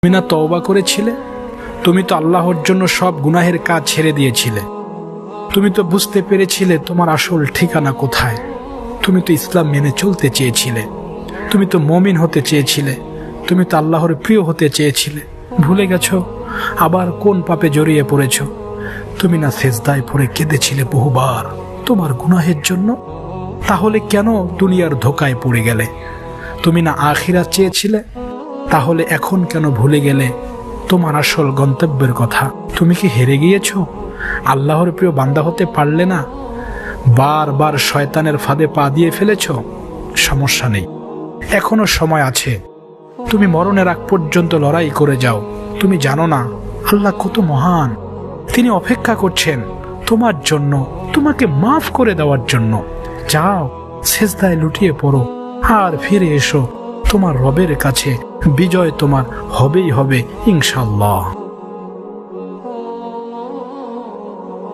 তুমি না তওবা করেছিলে? তুমি তো আল্লাহর জন্য সব গুনাহের কাজ ছেড়ে দিয়েছিলে। তুমি তো বুঝতে পেরেছিলে তোমার আসল ঠিকানা কোথায়। তুমি তো ইসলাম মেনে চলতে চেয়েছিলে। তুমি তো মুমিন হতে চেয়েছিলে। তুমি তো আল্লাহর প্রিয় হতে চেয়েছিলে। ভুলে গেছো? আবার কোন পাপে জড়িয়ে পড়েছ? তুমি না সেজদায় পড়ে কেঁদেছিলে বহুবার তোমার গুনাহের জন্য? তাহলে কেন দুনিয়ার ধোকায় পড়ে গেলে? তুমি না আখিরাত চেয়েছিলে? তাহলে এখন কেন ভুলে গেলে তোমার আসল গন্তব্যের কথা? তুমি কি হেরে গিয়েছো? আল্লাহর প্রিয় বান্দা হতে পারলে না? বারবার শয়তানের ফাঁদে পা দিয়ে ফেলেছ? সমস্যা নেই, এখনো সময় আছে। তুমি মরণের আগ পর্যন্ত লড়াই করে যাও। তুমি জানো না আল্লাহ কত মহান। তিনি অপেক্ষা করছেন তোমার জন্য, তোমাকে মাফ করে দেওয়ার জন্য। যাও, সেজদায় লুটিয়ে পড়ো আর ফিরে এসো তোমার রবের কাছে। বিজয় তোমার হবেই হবে ইনশাআল্লাহ।